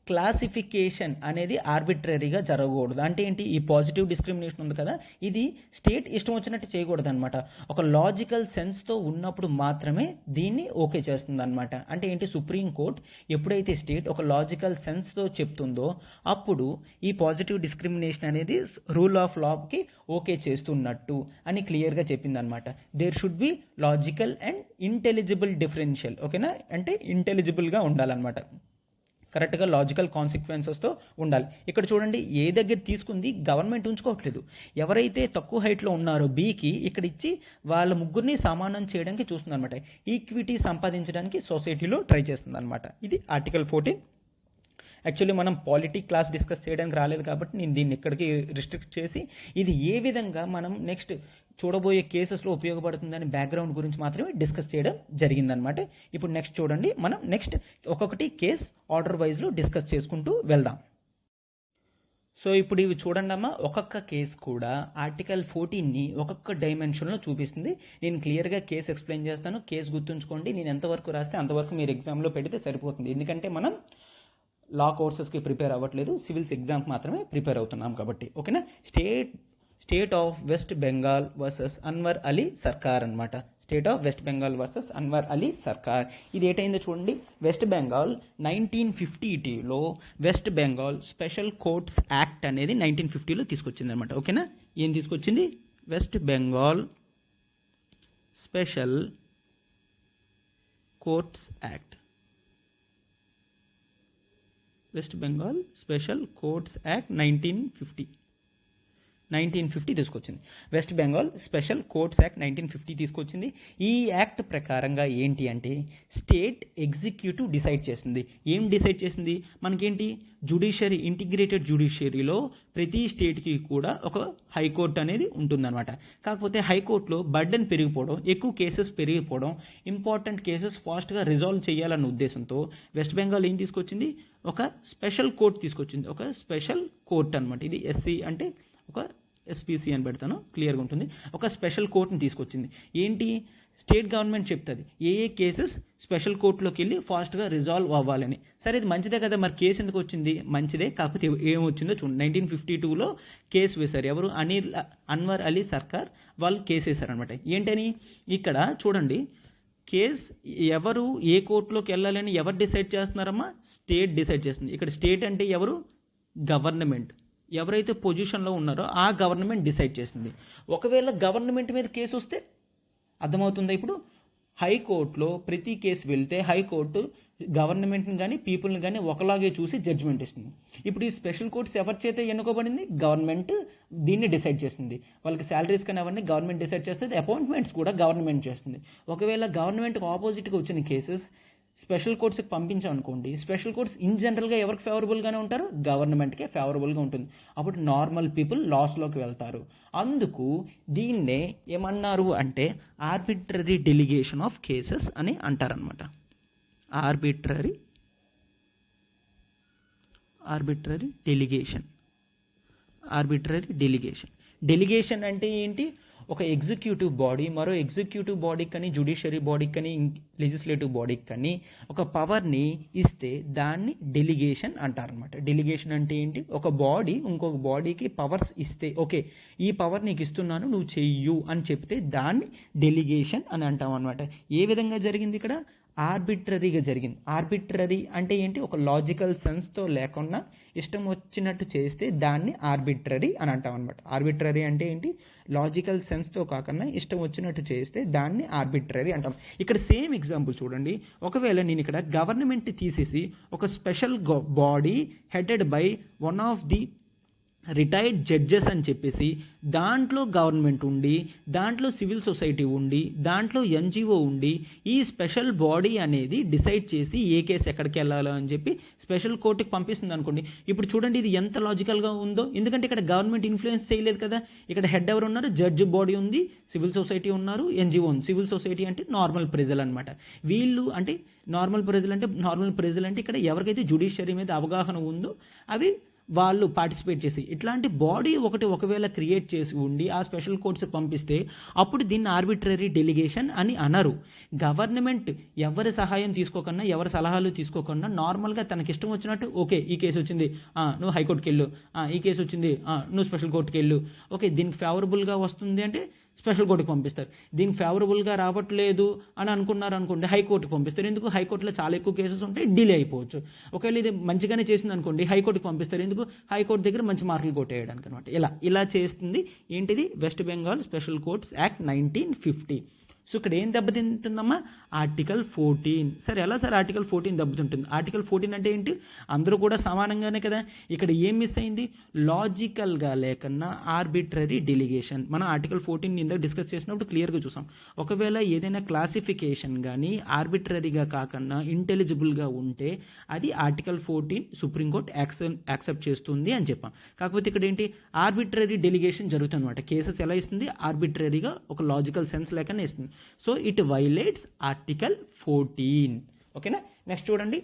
Speaker 1: క్లాసిఫికేషన్ అనేది ఆర్బిట్రరీగా జరగకూడదు. అంటే ఏంటి, ఈ పాజిటివ్ డిస్క్రిమినేషన్ ఉంది కదా, ఇది స్టేట్ ఇష్టం వచ్చినట్టు చేయకూడదు అనమాట. ఒక లాజికల్ సెన్స్తో ఉన్నప్పుడు మాత్రమే దీన్ని ఓకే చేస్తుంది అనమాట. అంటే ఏంటి, సుప్రీంకోర్టు ఎప్పుడైతే స్టేట్ ఒక లాజికల్ సెన్స్తో చెప్తుందో అప్పుడు ఈ పాజిటివ్ డిస్క్రిమినేషన్ అనేది రూల్ ఆఫ్ లాకి ఓకే చేస్తున్నట్టు అని క్లియర్గా చెప్పింది అనమాట. There should be logical and intelligible differential. ఓకేనా, అంటే ఇంటెలిజిబుల్గా ఉండాలన్నమాట, కరెక్ట్గా లాజికల్ కాన్సిక్వెన్సెస్తో ఉండాలి. ఇక్కడ చూడండి, ఏ దగ్గర తీసుకుంది గవర్నమెంట్ ఉంచుకోవట్లేదు. ఎవరైతే తక్కువ హైట్లో ఉన్నారో బీకి ఇక్కడ ఇచ్చి వాళ్ళ ముగ్గురిని సమానం చేయడానికి చూస్తుంది అనమాట. ఈక్విటీ సంపాదించడానికి సొసైటీలో ట్రై చేస్తుంది అనమాట. ఇది ఆర్టికల్ 14. యాక్చువల్లీ మనం పాలిటీ క్లాస్ డిస్కస్ చేయడానికి రాలేదు కాబట్టి నేను దీన్ని ఇక్కడికి రిస్ట్రిక్ట్ చేసి ఇది ఏ విధంగా మనం నెక్స్ట్ చూడబోయే కేసెస్లో ఉపయోగపడుతుందని బ్యాక్గ్రౌండ్ గురించి మాత్రమే డిస్కస్ చేయడం జరిగిందనమాట. ఇప్పుడు నెక్స్ట్ చూడండి, మనం నెక్స్ట్ ఒక్కొక్కటి కేస్ ఆర్డర్ వైజ్లో డిస్కస్ చేసుకుంటూ వెళ్దాం. సో ఇప్పుడు ఇవి చూడండి అమ్మా, ఒక్కొక్క కేసు కూడా ఆర్టికల్ 14ని ఒక్కొక్క డైమెన్షన్లో చూపిస్తుంది. నేను క్లియర్గా కేసు ఎక్స్ప్లెయిన్ చేస్తాను. కేసు గుర్తుంచుకోండి, నేను ఎంతవరకు రాస్తే అంతవరకు మీరు ఎగ్జామ్లో పెడితే సరిపోతుంది. ఎందుకంటే మనం లా కోర్సెస్కి ప్రిపేర్ అవ్వట్లేదు, సివిల్స్ ఎగ్జామ్కి మాత్రమే ప్రిపేర్ అవుతున్నాం కాబట్టి. ఓకేనా, state of West Bengal versus Anwar Ali Sarkar అనమాట. State of West Bengal versus Anwar Ali Sarkar. ఇది ఏటైందో చూడండి, వెస్ట్ బెంగాల్ 1950లో West Bengal special courts act అనేది 1950లో తీసుకొచ్చింది అనమాట. ఓకేనా, ఏం తీసుకొచ్చింది, West Bengal special courts act. West Bengal special courts act 1950 తీసుకొచ్చింది. West Bengal special courts act 1950 తీసుకొచ్చింది. ఈ యాక్ట్ ప్రకారంగా ఏంటి అంటే స్టేట్ ఎగ్జిక్యూటివ్ డిసైడ్ చేసింది. ఏం డిసైడ్ చేసింది, మనకేంటి జ్యుడిషియరీ, ఇంటిగ్రేటెడ్ జ్యుడిషియరీలో ప్రతి స్టేట్కి కూడా ఒక హైకోర్టు అనేది ఉంటుందన్నమాట. కాకపోతే హైకోర్టులో బర్డెన్ పెరిగిపోవడం, ఎక్కువ కేసెస్ పెరిగిపోవడం, ఇంపార్టెంట్ కేసెస్ ఫాస్ట్గా రిజాల్వ్ చేయాలన్న ఉద్దేశంతో వెస్ట్ బెంగాల్ ఏం తీసుకొచ్చింది, ఒక స్పెషల్ కోర్ట్ తీసుకొచ్చింది. ఒక స్పెషల్ కోర్ట్ అనమాట. ఇది ఎస్సీ అంటే ఒక ఎస్పీసీ అని పెడతాను, క్లియర్గా ఉంటుంది. ఒక స్పెషల్ కోర్ట్ని తీసుకొచ్చింది. ఏంటి, స్టేట్ గవర్నమెంట్ చెప్తుంది ఏ కేసెస్ స్పెషల్ కోర్టులోకి వెళ్ళి ఫాస్ట్గా రిజాల్వ్ అవ్వాలని. సరే ఇది మంచిదే కదా, మరి కేసు ఎందుకు వచ్చింది? మంచిదే, కాకపోతే ఏమొచ్చిందో చూడండి. 1952లో కేసు వేశారు. ఎవరు? అన్వర్ అలీ సర్కార్ వాళ్ళు కేసు వేశారనమాట. ఏంటని ఇక్కడ చూడండి, కేస్ ఎవరు ఏ కోర్టులోకి వెళ్ళాలని ఎవరు డిసైడ్ చేస్తున్నారమ్మా? స్టేట్ డిసైడ్ చేస్తుంది. ఇక్కడ స్టేట్ అంటే ఎవరు? గవర్నమెంట్. ఎవరైతే పొజిషన్లో ఉన్నారో ఆ గవర్నమెంట్ డిసైడ్ చేస్తుంది. ఒకవేళ గవర్నమెంట్ మీద కేసు వస్తే అర్థమవుతుందా? ఇప్పుడు హైకోర్టులో ప్రతి కేసు వెళ్తే హైకోర్టు గవర్నమెంట్ని కానీ పీపుల్ని కానీ ఒకలాగే చూసి జడ్జిమెంట్ ఇస్తుంది. ఇప్పుడు ఈ స్పెషల్ కోర్ట్స్ ఎవరి చేత ఎన్నుకోబడింది? గవర్నమెంట్ దీన్ని డిసైడ్ చేస్తుంది. వాళ్ళకి శాలరీస్ కానీ అవన్నీ గవర్నమెంట్ డిసైడ్ చేస్తుంది. అపాయింట్మెంట్స్ కూడా గవర్నమెంట్ చేస్తుంది. ఒకవేళ గవర్నమెంట్కి ఆపోజిట్గా వచ్చిన కేసెస్ స్పెషల్ కోర్ట్స్కి పంపించామనుకోండి, స్పెషల్ కోర్ట్స్ ఇన్ జనరల్గా ఎవరికి ఫేవరబుల్గానే ఉంటారు? గవర్నమెంట్కే ఫేవరబుల్గా ఉంటుంది. అప్పుడు నార్మల్ పీపుల్ లాస్లోకి వెళ్తారు. అందుకు దీన్నే ఏమన్నారు అంటే ఆర్బిట్రరీ డెలిగేషన్ ఆఫ్ కేసెస్ అని అంటారనమాట. ఆర్బిట్రరీ డెలిగేషన్ అంటే ఏంటి? ఒక ఎగ్జిక్యూటివ్ బాడీ మరో ఎగ్జిక్యూటివ్ బాడీకి కానీ జ్యుడిషియరీ బాడీకి కానీ లెజిస్లేటివ్ బాడీకి కానీ ఒక పవర్ని ఇస్తే దాన్ని డెలిగేషన్ అంటారనమాట. డెలిగేషన్ అంటే ఏంటి? ఒక బాడీ ఇంకొక బాడీకి పవర్స్ ఇస్తే, ఓకే ఈ పవర్ నీకు ఇస్తున్నాను నువ్వు చెయ్యు అని చెప్తే దాన్ని డెలిగేషన్ అని అంటాం అనమాట. ఏ విధంగా జరిగింది ఇక్కడ? ఆర్బిట్రరీగా జరిగింది. ఆర్బిట్రరీ అంటే ఏంటి? ఒక లాజికల్ సెన్స్తో లేకుండా ఇష్టం వచ్చినట్టు చేస్తే దాన్ని ఆర్బిట్రరీ అని అంటాం అనమాట. ఆర్బిట్రరీ అంటే ఏంటి? లాజికల్ సెన్స్తో కాకుండా ఇష్టం వచ్చినట్టు చేస్తే దాన్ని ఆర్బిట్రరీ అంటాం. ఇక్కడ సేమ్ ఎగ్జాంపుల్ చూడండి. ఒకవేళ నేను ఇక్కడ గవర్నమెంట్ తీసేసి ఒక special body headed by one of the retired judges అని చెప్పేసి దాంట్లో గవర్నమెంట్ ఉండి, దాంట్లో సివిల్ సొసైటీ ఉండి, దాంట్లో ఎన్జిఓ ఉండి, ఈ స్పెషల్ బాడీ అనేది డిసైడ్ చేసి ఏ కేసు ఎక్కడికి వెళ్ళాలో అని చెప్పి స్పెషల్ కోర్టుకి పంపిస్తుంది అనుకోండి. ఇప్పుడు చూడండి ఇది ఎంత లాజికల్గా ఉందో. ఎందుకంటే ఇక్కడ గవర్నమెంట్ ఇన్ఫ్లుయెన్స్ చేయలేదు కదా. ఇక్కడ హెడ్ ఎవరు ఉన్నారు? జడ్జి బాడీ ఉంది, సివిల్ సొసైటీ ఉన్నారు, ఎన్జిఓ ఉంది. సివిల్ సొసైటీ అంటే నార్మల్ ప్రజలు అనమాట. వీళ్ళు అంటే నార్మల్ ప్రజలు అంటే ఇక్కడ ఎవరికైతే జ్యుడిషియరీ మీద అవగాహన ఉందో అవి వాళ్ళు పార్టిసిపేట్ చేసి ఇట్లాంటి బాడీ ఒకవేళ క్రియేట్ చేసి ఉండి ఆ స్పెషల్ కోర్ట్స్ పంపిస్తే అప్పుడు దీన్ని ఆర్బిట్రరీ డెలిగేషన్ అని అనరు. గవర్నమెంట్ ఎవరి సహాయం తీసుకోకుండా ఎవరి సలహాలు తీసుకోకుండా నార్మల్గా తనకి ఇష్టం వచ్చినట్టు, ఓకే ఈ కేసు వచ్చింది నువ్వు హైకోర్టుకి వెళ్ళు, ఈ కేసు వచ్చింది నువ్వు స్పెషల్ కోర్టుకి వెళ్ళు, ఓకే దీనికి ఫేవరబుల్గా వస్తుంది అంటే స్పెషల్ కోర్టుకి పంపిస్తారు. దీనికి ఫేవరబుల్గా రావట్లేదు అని అనుకోండి హైకోర్టుకి పంపిస్తారు. ఎందుకు? హైకోర్టులో చాలా ఎక్కువ కేసెస్ ఉంటాయి, డిలే అయిపోవచ్చు. ఒకవేళ ఇది మంచిగానే చేసింది అనుకోండి హైకోర్టుకి పంపిస్తారు. ఎందుకు? హైకోర్టు దగ్గర మంచి మార్కులు కొట్టేయడానికి అనమాట. ఇలా చేస్తుంది ఏంటిది? West Bengal special courts act 1950. So ఇక్కడ ఏం దెబ్బతింటుందమ్మా? ఆర్టికల్ 14. సరే ఎలా సార్ ఆర్టికల్ 14 దెబ్బతింటుంది? ఆర్టికల్ 14 అంటే ఏంటి? అందరూ కూడా సమానంగానే కదా. ఇక్కడ ఏం మిస్ అయింది? లాజికల్గా లేకన్నా ఆర్బిట్రరీ డెలిగేషన్. మనం ఆర్టికల్ 14 ఇందాక డిస్కస్ చేసినప్పుడు క్లియర్గా చూసాం. ఒకవేళ ఏదైనా క్లాసిఫికేషన్ కానీ ఆర్బిట్రరీగా కాకుండా ఇంటెలిజిబుల్గా ఉంటే అది ఆర్టికల్ 14 సుప్రీంకోర్టు యాక్సెప్ట్ చేస్తుంది అని చెప్పాం. కాకపోతే ఇక్కడ ఏంటి? ఆర్బిట్రరీ డెలిగేషన్ జరుగుతుంది అనమాట. కేసెస్ ఎలా ఇస్తుంది? ఆర్బిట్రరీగా ఒక లాజికల్ సెన్స్ లేకనే ఇస్తుంది. So it violates article 14. ఓకేనా? నెక్స్ట్ చూడండి,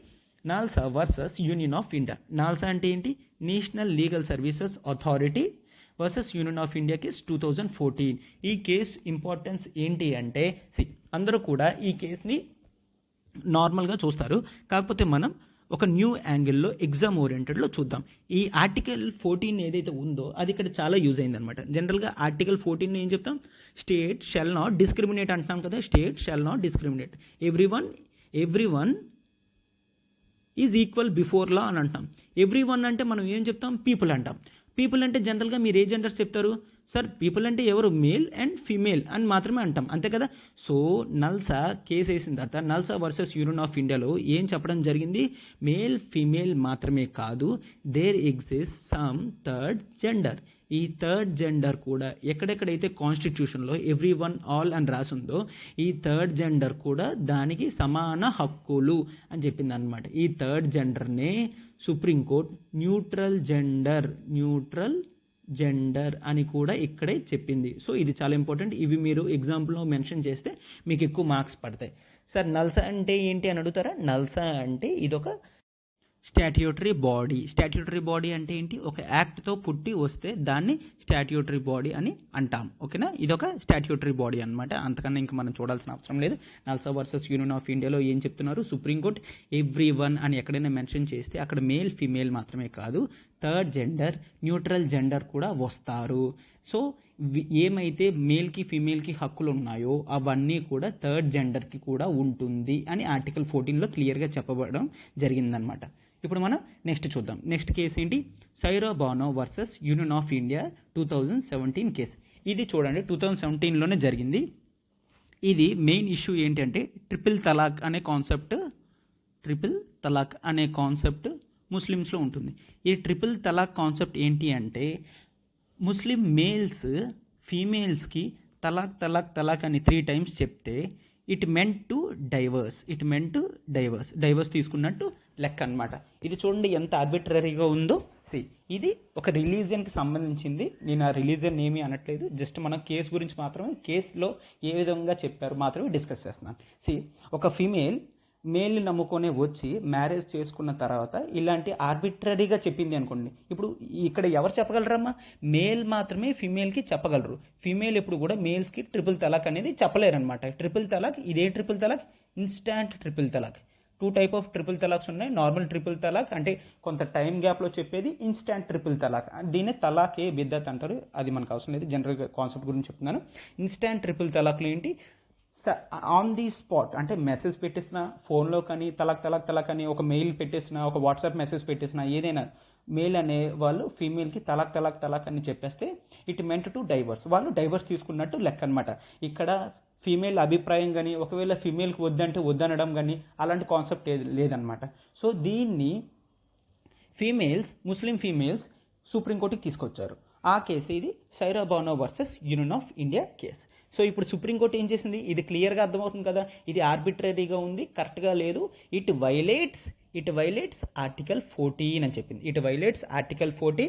Speaker 1: NALSA versus union of India. NALSA అంటే ఏంటి? National legal services authority versus union of India case 2014. ఈ కేసు ఇంపార్టెన్స్ ఏంటి అంటే అందరూ కూడా ఈ కేసుని నార్మల్గా చూస్తారు. కాకపోతే మనం ఒక న్యూ యాంగిల్లో ఎగ్జామ్ ఓరియంటెడ్లో చూద్దాం. ఈ ఆర్టికల్ 14 ఏదైతే ఉందో అది ఇక్కడ చాలా యూజ్ అయిందనమాట. జనరల్గా ఆర్టికల్ 14 ఏం చెప్తాం? స్టేట్ షెల్ నాట్ డిస్క్రిమినేట్ అంటున్నాం కదా. State shall not discriminate, everyone is equal before law అని అంటాం. ఎవ్రీవన్ అంటే మనం ఏం చెప్తాం? పీపుల్ అంటాం. పీపుల్ అంటే జనరల్గా మీరు ఏ జెండర్స్ చెప్తారు? సార్ పీపుల్ అంటే ఎవరు? మేల్ అండ్ ఫీమేల్ అని మాత్రమే అంటాం, అంతే కదా. సో నల్సా కేసు వేసిన తర్వాత నల్సా వర్సెస్ యూనియన్ ఆఫ్ ఇండియాలో ఏం చెప్పడం జరిగింది? మేల్ ఫీమేల్ మాత్రమే కాదు, there exist some third gender. ఈ థర్డ్ జెండర్ కూడా ఎక్కడెక్కడైతే కాన్స్టిట్యూషన్లో ఎవ్రీవన్ ఆల్ అని రాసిందో ఈ థర్డ్ జెండర్ కూడా దానికి సమాన హక్కులు అని చెప్పింది అనమాట. ఈ థర్డ్ జెండర్నే సుప్రీంకోర్టు న్యూట్రల్ జెండర్ అని కూడా ఇక్కడే చెప్పింది. సో ఇది చాలా ఇంపార్టెంట్. ఇవి మీరు ఎగ్జాంపుల్లో మెన్షన్ చేస్తే మీకు ఎక్కువ మార్క్స్ పడతాయి. సార్ నల్సా అంటే ఏంటి అని అడుగుతారా? నల్సా అంటే ఇదొక స్టాట్యూటరీ బాడీ అంటే ఏంటి? ఒక యాక్ట్తో పుట్టి వస్తే దాన్ని స్టాట్యూటరీ బాడీ అని అంటాం. ఓకేనా? ఇదొక స్టాట్యూటరీ బాడీ అనమాట. అంతకన్నా ఇంకా మనం చూడాల్సిన అవసరం లేదు. నల్సా వర్సెస్ యూనియన్ ఆఫ్ ఇండియాలో ఏం చెప్తున్నారు? సుప్రీంకోర్టు ఎవ్రీ వన్ అని ఎక్కడైనా మెన్షన్ చేస్తే అక్కడ మేల్ ఫీమేల్ మాత్రమే కాదు, థర్డ్ జెండర్, న్యూట్రల్ జెండర్ కూడా వస్తారు. సో ఏమైతే మేల్కి ఫీమేల్కి హక్కులు ఉన్నాయో అవన్నీ కూడా థర్డ్ జెండర్కి కూడా ఉంటుంది అని ఆర్టికల్ 14లో క్లియర్గా చెప్పబడడం జరిగిందనమాట. ఇప్పుడు మనం నెక్స్ట్ చూద్దాం. నెక్స్ట్ కేసు ఏంటి? Saira Bano versus union of India 2017 case. ఇది చూడండి 2017లోనే జరిగింది. ఇది మెయిన్ ఇష్యూ ఏంటంటే ట్రిపుల్ తలాక్ అనే కాన్సెప్ట్ ముస్లిమ్స్లో ఉంటుంది. ఈ ట్రిపుల్ తలాక్ కాన్సెప్ట్ ఏంటి అంటే ముస్లిం మేల్స్ ఫీమేల్స్కి తలాక్ అని 3 times చెప్తే ఇట్ మెంట్ టు డైవర్స్ తీసుకున్నట్టు లెక్క అనమాట. ఇది చూడండి ఎంత ఆర్బిట్రరీగా ఉందో. ఇది ఒక రిలీజియన్కి సంబంధించింది. నేను ఆ రిలీజియన్ ఏమీ అనట్లేదు, జస్ట్ మనం కేసు గురించి మాత్రమే, కేసులో ఏ విధంగా చెప్పారు మాత్రమే డిస్కస్ చేస్తున్నాను. ఒక ఫీమేల్ మేల్ని నమ్ముకొని వచ్చి మ్యారేజ్ చేసుకున్న తర్వాత ఇలాంటి ఆర్బిట్రరీగా చెప్పింది అనుకోండి. ఇప్పుడు ఇక్కడ ఎవరు చెప్పగలరమ్మా? మేల్ మాత్రమే ఫీమేల్కి చెప్పగలరు. ఫీమేల్ ఎప్పుడు కూడా మేల్స్కి ట్రిపుల్ తలాక్ అనేది చెప్పలేరనమాట. ట్రిపుల్ తలాక్, ఇదే triple talaq, instant triple talaq. 2 types of triple talaqs ఉన్నాయి. నార్మల్ ట్రిపుల్ తలాక్ అంటే కొంత టైం గ్యాప్లో చెప్పేది, ఇన్స్టాంట్ ట్రిపుల్ తలాక్. దీన్ని తలాక్ ఏ బిద్దత్ అంటారు, అది మనకు అవసరం లేదు, జనరల్గా కాన్సెప్ట్ గురించి చెప్తున్నాను. ఇన్స్టాంట్ ట్రిపుల్ తలాక్లు ఏంటి? ఆన్ ది స్పాట్ అంటే మెసేజ్ పెట్టేసిన ఫోన్లో కానీ తలాక్ అని ఒక మెయిల్ పెట్టేసిన, ఒక వాట్సాప్ మెసేజ్ పెట్టేసిన, ఏదైనా మేల్ అనే వాళ్ళు ఫీమేల్కి తలాక్ అని చెప్పేస్తే ఇట్ మెంట్ టు డైవర్స్, వాళ్ళు డైవర్స్ తీసుకున్నట్టు లెక్క అనమాట. ఇక్కడ ఫీమేల్ అభిప్రాయం కానీ ఒకవేళ ఫీమేల్కి వద్దంటే వద్దనడం కానీ అలాంటి కాన్సెప్ట్ లేదనమాట. సో దీన్ని ముస్లిం ఫీమేల్స్ సుప్రీంకోర్టుకి తీసుకొచ్చారు. ఆ కేసు ఇది Saira Bano versus union of India case. So ఇప్పుడు సుప్రీంకోర్టు ఏం చేసింది? ఇది క్లియర్గా అర్థమవుతుంది కదా, ఇది ఆర్బిట్రరీగా ఉంది, కరెక్ట్గా లేదు, ఇట్ వైలేట్స్ ఆర్టికల్ 14 అని చెప్పింది. ఇట్ వైలేట్స్ ఆర్టికల్ 14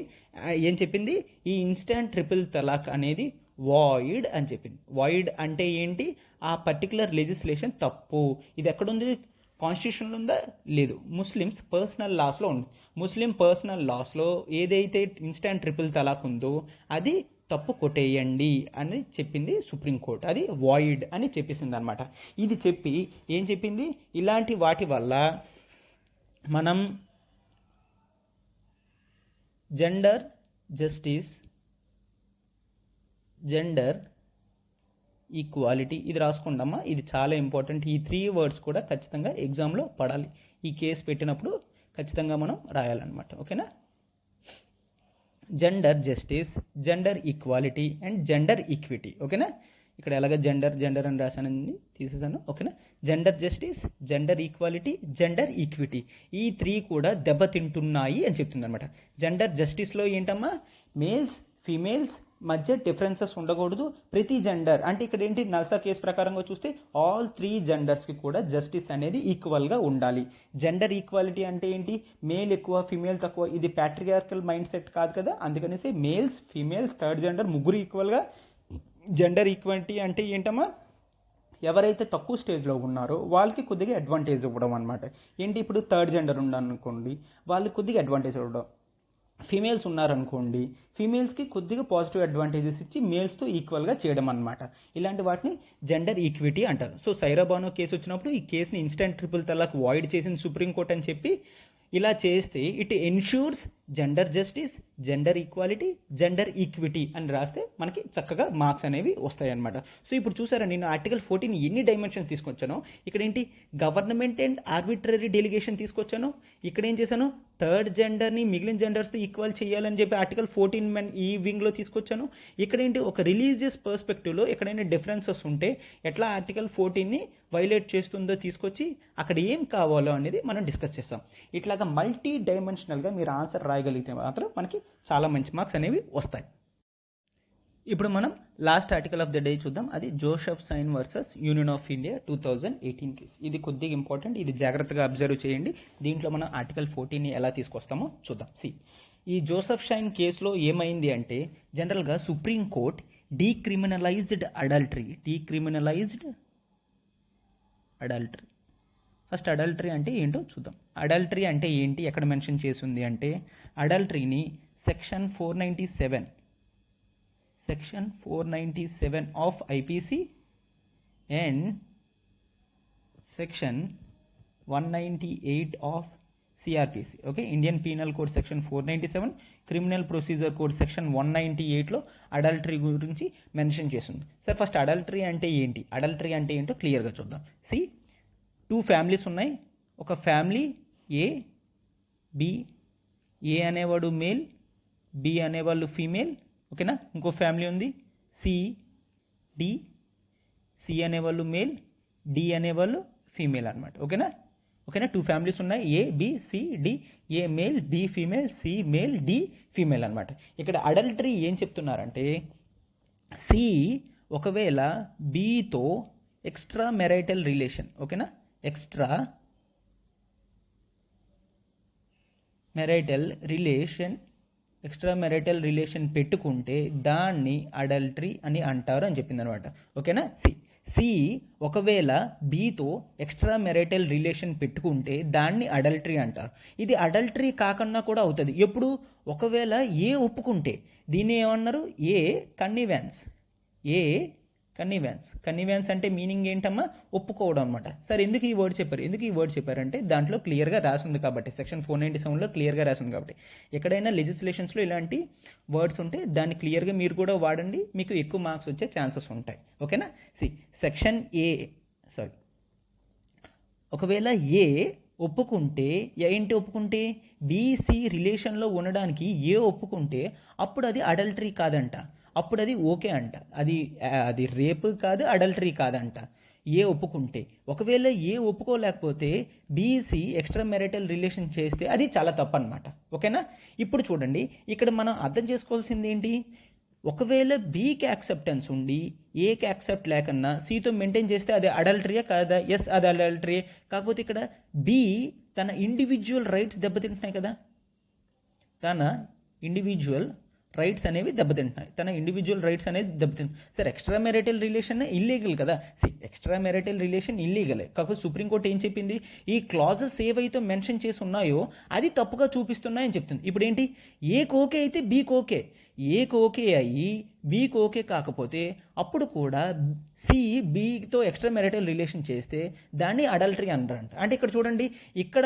Speaker 1: ఏం చెప్పింది? ఈ ఇన్స్టాంట్ ట్రిపుల్ తలాక్ అనేది వాయిడ్ అని చెప్పింది. వాయిడ్ అంటే ఏంటి? ఆ పర్టికులర్ లెజిస్లేషన్ తప్పు. ఇది ఎక్కడుంది? కాన్స్టిట్యూషన్లో ఉందా? లేదు. ముస్లిమ్స్ పర్సనల్ లాస్లో ఉంది. ముస్లిం పర్సనల్ లాస్లో ఏదైతే ఇన్స్టాంట్ ట్రిపుల్ తలాక్ ఉందో అది తప్పు కొట్టేయండి అని చెప్పింది సుప్రీంకోర్టు. అది వాయిడ్ అని చెప్పేసింది అనమాట. ఇది చెప్పి ఏం చెప్పింది? ఇలాంటి వాటి వల్ల మనం జెండర్ జస్టిస్, జెండర్ ఈక్వాలిటీ, ఇది రాసుకుంటామా, ఇది చాలా ఇంపార్టెంట్. ఈ 3 words కూడా ఖచ్చితంగా ఎగ్జామ్లో పడాలి. ఈ కేసు పెట్టినప్పుడు ఖచ్చితంగా మనం రాయాలన్నమాట. ఓకేనా? Gender justice, gender equality and gender equity. ఓకేనా? ఇక్కడ ఎలాగ జెండర్ అని రాశానని తీసేసాను. ఓకేనా? Gender justice, gender equality, gender equity, ఈ 3 కూడా దెబ్బతింటున్నాయి అని చెప్తుంది అనమాట. జెండర్ జస్టిస్లో ఏంటమ్మా? మేల్స్ ఫీమేల్స్ మధ్య డిఫరెన్సెస్ ఉండకూడదు. ప్రతి జెండర్ అంటే ఇక్కడ ఏంటి? నల్సా కేసు ప్రకారంగా చూస్తే ఆల్ 3 genders కూడా జస్టిస్ అనేది ఈక్వల్గా ఉండాలి. జెండర్ ఈక్వాలిటీ అంటే ఏంటి? మేల్ ఎక్కువ ఫీమేల్ తక్కువ, ఇది ప్యాట్రియార్కల్ మైండ్ సెట్ కాదు కదా, అందుకనేసి మేల్స్ ఫీమేల్స్ థర్డ్ జెండర్ ముగ్గురు ఈక్వల్గా. జెండర్ ఈక్వాలిటీ అంటే ఏంటమ్మా? ఎవరైతే తక్కువ స్టేజ్లో ఉన్నారో వాళ్ళకి కొద్దిగా అడ్వాంటేజ్ ఇవ్వడం అనమాట. ఏంటి? ఇప్పుడు థర్డ్ జెండర్ ఉందనుకోండి, వాళ్ళకి కొద్దిగా అడ్వాంటేజ్ ఇవ్వడం. ఫీమేల్స్ ఉన్నారనుకోండి, ఫీమేల్స్కి కొద్దిగా పాజిటివ్ అడ్వాంటేజెస్ ఇచ్చి మేల్స్తో ఈక్వల్గా చేయడం అనమాట. ఇలాంటి వాటిని జెండర్ ఈక్విటీ అంటారు. సో సైరా బానో కేసు వచ్చినప్పుడు ఈ కేసుని ఇన్స్టెంట్ ట్రిపుల్ తలాక్ వాయిడ్ చేసింది సుప్రీంకోర్టు అని చెప్పి ఇలా చేస్తే it ensures gender justice, gender equality, gender equity అని రాస్తే మనకి చక్కగా మార్క్స్ అనేవి వస్తాయి అనమాట. సో ఇప్పుడు చూసారా నేను ఆర్టికల్ 14 ఎన్ని డైమెన్షన్స్ తీసుకొచ్చానో. ఇక్కడ ఏంటి? గవర్నమెంట్ అండ్ ఆర్బిట్రరీ డెలిగేషన్ తీసుకొచ్చాను. ఇక్కడ ఏం చేశాను? థర్డ్ జెండర్ని మిగిలిన జెండర్స్తో ఈక్వల్ చేయాలని చెప్పి ఆర్టికల్ 14 ఈ వింగ్లో తీసుకొచ్చాను. ఇక్కడ ఏంటి? ఒక రిలీజియస్ పర్స్పెక్టివ్లో ఎక్కడైనా డిఫరెన్సెస్ ఉంటే ఎట్లా ఆర్టికల్ 14ని వైలేట్ చేస్తుందో తీసుకొచ్చి అక్కడ ఏం కావాలో అనేది మనం డిస్కస్ చేస్తాం. ఇట్లాగా మల్టీ డైమెన్షనల్గా మీరు ఆన్సర్ రాయగలిగితే మాత్రం మనకి చాలా మంచి మార్క్స్ అనేవి వస్తాయి. ఇప్పుడు మనం last article of the day చూద్దాం. అది Joseph Shine versus union of India 2018 case. ఇది కొద్దిగా ఇంపార్టెంట్, ఇది జాగ్రత్తగా అబ్జర్వ్ చేయండి. దీంట్లో మనం ఆర్టికల్ 14ని ఎలా తీసుకొస్తామో చూద్దాం. ఈ జోసెఫ్సైన్ కేసులో ఏమైంది అంటే జనరల్గా సుప్రీంకోర్టు డీక్రిమినలైజ్డ్ అడల్టరీ ఫస్ట్ అడల్టరీ అంటే ఏంటో చూద్దాం. అడల్టరీ అంటే ఏంటి, ఎక్కడ మెన్షన్ చేసింది అంటే అడల్టరీని section 497 of IPC and section 198 of CrPC. Okay, Indian penal code section 497, criminal procedure code section 198లో అడల్టరీ గురించి మెన్షన్ చేస్తుంది. సార్ ఫస్ట్ అడల్టరీ అంటే ఏంటి, అడల్టరీ అంటే ఏంటో క్లియర్గా చూద్దాం. సి, 2 ఫ్యామిలీస్ ఉన్నాయి. ఒక ఫ్యామిలీ ఏ, బి. ఏ అనేవాడు మేల్, బి అనేవాళ్ళు ఫీమేల్. ఓకేనా, ఇంకో ఫ్యామిలీ ఉంది సి, డి. సి అనేవాళ్ళు మేల్, డి అనేవాళ్ళు ఫీమేల్ అనమాట. ఓకేనా, 2 ఫ్యామిలీస్ ఉన్నాయి, A, B, C, D. A male, B female, C male, D female అనమాట. ఇక్కడ అడల్టరీ ఏం చెప్తున్నారంటే సి ఒకవేళ బితో ఎక్స్ట్రా మెరైటల్ రిలేషన్, ఓకేనా, ఎక్స్ట్రా మెరైటల్ రిలేషన్ పెట్టుకుంటే దాన్ని అడల్టరీ అని అంటారు అని చెప్పింది అనమాట. ఓకేనా, సి ఒకవేళ బితో ఎక్స్ట్రా మెరైటల్ రిలేషన్ పెట్టుకుంటే దాన్ని అడల్టరీ అంటారు. ఇది అడల్టరీ కాకుండా కూడా అవుతుంది ఎప్పుడు, ఒకవేళ ఏ ఒప్పుకుంటే. దీన్ని ఏమన్నారు, ఏ కన్నివ్యాన్స్ అంటే మీనింగ్ ఏంటమ్మా, ఒప్పుకోవడం అనమాట. సార్ ఎందుకు ఈ వర్డ్ చెప్పారంటే దాంట్లో క్లియర్గా రాసింది కాబట్టి, సెక్షన్ 497లో క్లియర్గా రాసింది కాబట్టి. ఎక్కడైనా లెజిస్లేషన్స్లో ఇలాంటి వర్డ్స్ ఉంటే దాన్ని క్లియర్గా మీరు కూడా వాడండి, మీకు ఎక్కువ మార్క్స్ వచ్చే ఛాన్సెస్ ఉంటాయి. ఓకేనా, సెక్షన్ ఒకవేళ ఏ ఒప్పుకుంటే, ఏంటి ఒప్పుకుంటే, బీసీ రిలేషన్లో ఉండడానికి ఏ ఒప్పుకుంటే అప్పుడు అది అడల్టరీ కాదంట, అప్పుడు అది ఓకే అంట, అది రేపు కాదు, అడల్టరీ కాదంట ఏ ఒప్పుకుంటే. ఒకవేళ ఏ ఒప్పుకోలేకపోతే బీసీ ఎక్స్ట్రా మెరైటల్ రిలేషన్ చేస్తే అది చాలా తప్పు అనమాట. ఓకేనా, ఇప్పుడు చూడండి ఇక్కడ మనం అర్థం చేసుకోవాల్సింది ఏంటి, ఒకవేళ బీకి యాక్సెప్టెన్స్ ఉండి ఏకి యాక్సెప్ట్ లేకన్నా సితో మెయింటైన్ చేస్తే అది అడల్టరీయే కాదా, ఎస్ అది అడల్టరీ. కాకపోతే ఇక్కడ బి తన ఇండివిజువల్ రైట్స్ దెబ్బతింటున్నాయి కదా, తన ఇండివిజువల్ రైట్స్ అనేవి దెబ్బతింటున్నాయి, sir extra marital relation illegal కదా. ఎక్స్ట్రా మెరైటల్ రిలేషన్ ఇల్లీగలే, కాకపోతే సుప్రీంకోర్టు ఏం చెప్పింది, ఈ క్లాజెస్ ఏవైతే మెన్షన్ చేసి ఉన్నాయో అది తప్పుగా చూపిస్తున్నాయని చెప్తుంది. ఇప్పుడు ఏంటి, ఏకి ఓకే అయితే బీకి ఓకే, ఏకి ఓకే అయ్యి బీకి ఓకే కాకపోతే అప్పుడు కూడా సి బీతో ఎక్స్ట్రా మెరైటల్ రిలేషన్ చేస్తే దాన్ని అడల్టరీ అంటారంట. అంటే ఇక్కడ చూడండి, ఇక్కడ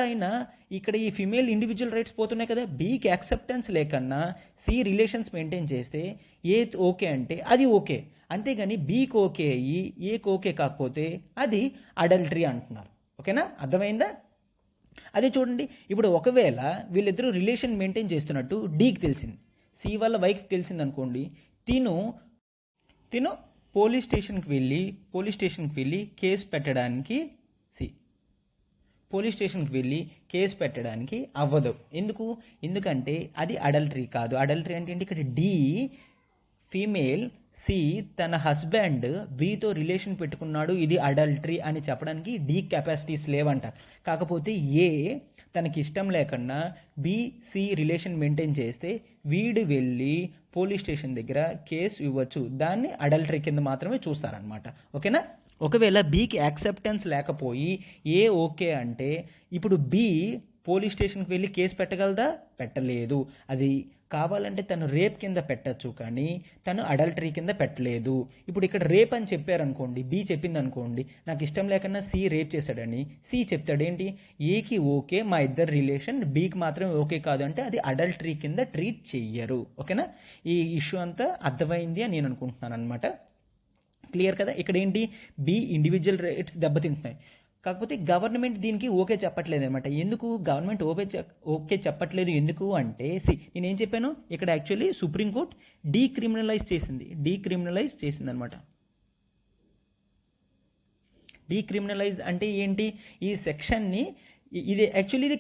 Speaker 1: ఈ ఫిమేల్ ఇండివిజువల్ రైట్స్ పోతున్నాయి కదా, బీకి యాక్సెప్టెన్స్ లేకన్నా సి రిలేషన్స్ మెయింటైన్ చేస్తే ఏ ఓకే అంటే అది ఓకే, అంతేగాని బీకి ఓకే అయ్యి ఏకి ఓకే కాకపోతే అది అడల్టరీ అంటున్నారు. ఓకేనా, అర్థమైందా? అదే చూడండి, ఇప్పుడు ఒకవేళ వీళ్ళిద్దరూ రిలేషన్ మెయింటైన్ చేస్తున్నట్టు డీకి తెలిసింది, సి వాళ్ళ వైఫ్ తెలిసింది అనుకోండి, తిను పోలీస్ స్టేషన్కి వెళ్ళి కేసు పెట్టడానికి అవ్వదు. ఎందుకంటే అది అడల్టరీ కాదు. అడల్టరీ అంటే ఏంటి, ఇక్కడ డి ఫీమేల్, సి తన హస్బెండ్ బితో రిలేషన్ పెట్టుకున్నాడు, ఇది అడల్టరీ అని చెప్పడానికి డి కెపాసిటీస్ లేవంట. కాకపోతే ఏ తనకి ఇష్టం లేకుండా బీసీ రిలేషన్ మెయింటైన్ చేస్తే వీడు వెళ్ళి పోలీస్ స్టేషన్ దగ్గర కేసు ఇవ్వచ్చు, దాన్ని అడల్టరీ కింద మాత్రమే చూస్తారనమాట. ఓకేనా, ఒకవేళ బీకి యాక్సెప్టెన్స్ లేకపోయి ఏ ఓకే అంటే ఇప్పుడు బి పోలీస్ స్టేషన్కి వెళ్ళి కేసు పెట్టగలదా, పెట్టలేదు. అది కావాలంటే తను రేప్ కింద పెట్టచ్చు, కానీ తను అడల్టరీ కింద పెట్టలేదు. ఇప్పుడు ఇక్కడ రేప్ అని చెప్పారనుకోండి, బి చెప్పింది అనుకోండి, నాకు ఇష్టం లేకన్నా సి రేప్ చేశాడని, సి చెప్తాడు ఏంటి, ఏకి ఓకే మా ఇద్దరు రిలేషన్, బికి మాత్రమే ఓకే కాదు అంటే అది అడల్టరీ కింద ట్రీట్ చెయ్యరు. ఓకేనా, ఈ ఇష్యూ అంతా అర్థమైంది అని నేను అనుకుంటున్నాను అనమాట. క్లియర్ కదా? ఇక్కడ ఏంటి, బి ఇండివిజువల్ రైట్స్ దెబ్బతింటున్నాయి, కాకపోతే గవర్నమెంట్ దీనికి ఓకే చెప్పట్లేదు అనమాట. ఎందుకు గవర్నమెంట్ ఓకే చెప్పట్లేదు ఎందుకు అంటే, నేనేం చెప్పాను, ఇక్కడ యాక్చువల్లీ సుప్రీంకోర్టు డీక్రిమినలైజ్ చేసింది అనమాట. డీక్రిమినలైజ్ అంటే ఏంటి, ఈ సెక్షన్ని ఇది యాక్చువల్లీ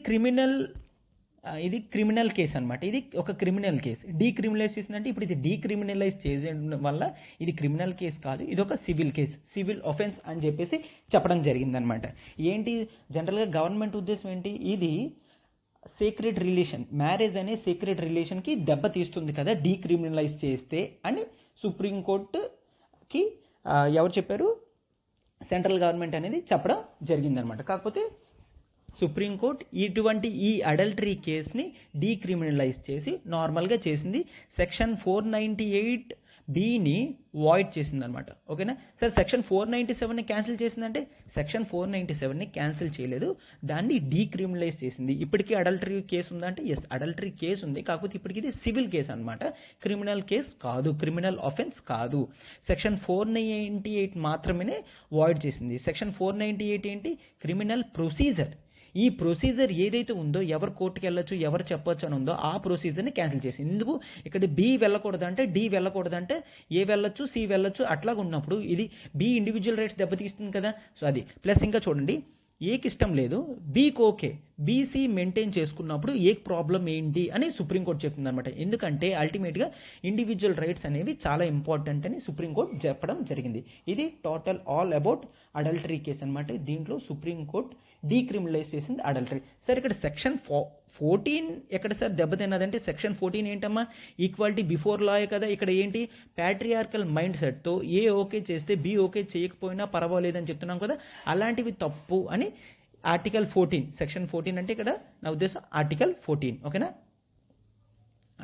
Speaker 1: ఇది క్రిమినల్ కేసు అనమాట. ఇది ఒక క్రిమినల్ కేసు. డీక్రిమినలైజ్ చేసిందంటే ఇప్పుడు ఇది డీక్రిమినలైజ్ చేయడం వల్ల ఇది క్రిమినల్ కేసు కాదు, ఇది ఒక సివిల్ కేసు, సివిల్ ఒఫెన్స్ అని చెప్పేసి చెప్పడం జరిగిందనమాట. ఏంటి జనరల్గా గవర్నమెంట్ ఉద్దేశం ఏంటి, ఇది సీక్రెట్ రిలేషన్, మ్యారేజ్ అనే సీక్రెట్ రిలేషన్కి దెబ్బ తీస్తుంది కదా డీక్రిమినలైజ్ చేస్తే అని సుప్రీంకోర్టుకి ఎవరు చెప్పారు, సెంట్రల్ గవర్నమెంట్ అనేది చెప్పడం జరిగిందనమాట. కాకపోతే సుప్రీంకోర్టు ఇటువంటి ఈ అడల్టరీ కేసుని డీక్రిమినలైజ్ చేసి నార్మల్గా చేసింది. సెక్షన్ 498 బిని వాయిడ్ చేసింది అనమాట. ఓకేనా సార్, సెక్షన్ 497ని క్యాన్సిల్ చేసిందంటే సెక్షన్ 497ని క్యాన్సిల్ చేయలేదు, దాన్ని డీక్రిమినలైజ్ చేసింది. ఇప్పటికీ అడల్టరీ కేసు ఉందంటే ఎస్, అడల్టరీ కేసు ఉంది, కాకపోతే ఇప్పటికి ఇది సివిల్ కేసు అనమాట, క్రిమినల్ కేసు కాదు, క్రిమినల్ ఆఫెన్స్ కాదు. సెక్షన్ 498 మాత్రమే వాయిడ్ చేసింది. సెక్షన్ 498 ఏంటి? Criminal procedure. ఈ ప్రొసీజర్ ఏదైతే ఉందో, ఎవరు కోర్టుకి వెళ్ళొచ్చు, ఎవరు చెప్పొచ్చు అని ఉందో ఆ ప్రొసీజర్ని క్యాన్సిల్ చేసి, ఎందుకు ఇక్కడ బి వెళ్ళకూడదంటే, డి వెళ్ళకూడదంటే ఏ వెళ్ళొచ్చు, సి వెళ్ళొచ్చు, అట్లాగా ఉన్నప్పుడు ఇది బి ఇండివిజువల్ రైట్స్ దెబ్బతీస్తుంది కదా. సో అది ప్లస్ ఇంకా చూడండి, ఏకి ఇష్టం లేదు, బీకి ఓకే, బీసీ మెయింటైన్ చేసుకున్నప్పుడు ఏ ప్రాబ్లం ఏంటి అని సుప్రీంకోర్టు చెప్తుంది అనమాట. ఎందుకంటే అల్టిమేట్గా ఇండివిజువల్ రైట్స్ అనేవి చాలా ఇంపార్టెంట్ అని సుప్రీంకోర్టు చెప్పడం జరిగింది. ఇది total all about adultery case అనమాట. దీంట్లో సుప్రీంకోర్టు డీక్రిమినలైజ్ చేసింది అడల్టరీ. సార్ ఇక్కడ సెక్షన్ 14 ఎక్కడ సార్ దెబ్బతిన్నదంటే, సెక్షన్ 14 ఏంటమ్మా? ఈక్వాలిటీ బిఫోర్ లాయే కదా. ఇక్కడ ఏంటి? ప్యాట్రియార్కల్ మైండ్ సెట్తో ఏ ఓకే చేస్తే బి ఓకే చేయకపోయినా పర్వాలేదని చెప్తున్నాం కదా, అలాంటివి తప్పు అని ఆర్టికల్ 14, సెక్షన్ 14 అంటే ఇక్కడ నా ఉద్దేశం ఆర్టికల్ 14. ఓకేనా,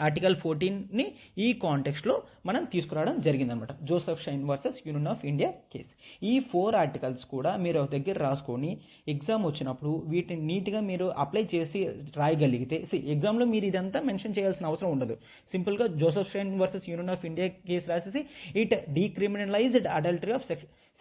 Speaker 1: ఆర్టికల్ 14ని ఈ కాంటెక్స్ట్లో మనం తీసుకురావడం జరిగిందనమాట. Joseph Shine versus union of India case. ఈ 4 ఆర్టికల్స్ కూడా మీరు ఒక దగ్గర రాసుకొని ఎగ్జామ్ వచ్చినప్పుడు వీటిని నీట్గా మీరు అప్లై చేసి రాయగలిగితే, ఎగ్జామ్లో మీరు ఇదంతా మెన్షన్ చేయాల్సిన అవసరం ఉండదు. సింపుల్గా Joseph Shine versus union of India case రాసేసి it decriminalised adultery of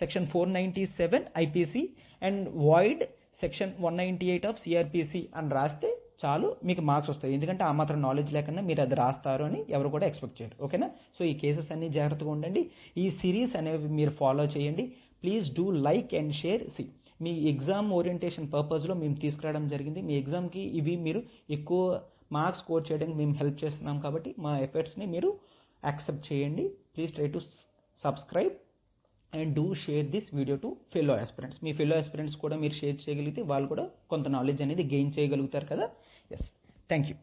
Speaker 1: section 497 IPC and void section 198 of CrPC అని రాస్తే చాలు, మీకు మార్క్స్ వస్తాయి. ఎందుకంటే ఆ మాత్రం నాలెడ్జ్ లేకుండా మీరు అది రాస్తారు అని ఎవరు కూడా ఎక్స్పెక్ట్ చేయరు. ఓకేనా, సో ఈ కేసెస్ అన్ని జాగ్రత్తగా ఉండండి. ఈ సిరీస్ అనేవి మీరు ఫాలో చేయండి. Please do like and share. మీ ఎగ్జామ్ ఓరియంటేషన్ పర్పస్లో మేము తీసుకురావడం జరిగింది. మీ ఎగ్జామ్కి ఇవి మీరు ఎక్కువ మార్క్స్ స్కోర్ చేయడానికి మేము హెల్ప్ చేస్తున్నాం కాబట్టి మా ఎఫర్ట్స్ని మీరు యాక్సెప్ట్ చేయండి. Please try to subscribe and do share this video to fellow aspirants. Me fellow aspirants కూడా మీరు షేర్ చేయగలిగితే వాళ్ళు కూడా కొంత నాలెడ్జ్ అనేది గెయిన్ చేయగలుగుతారు కదా. Yes, thank you.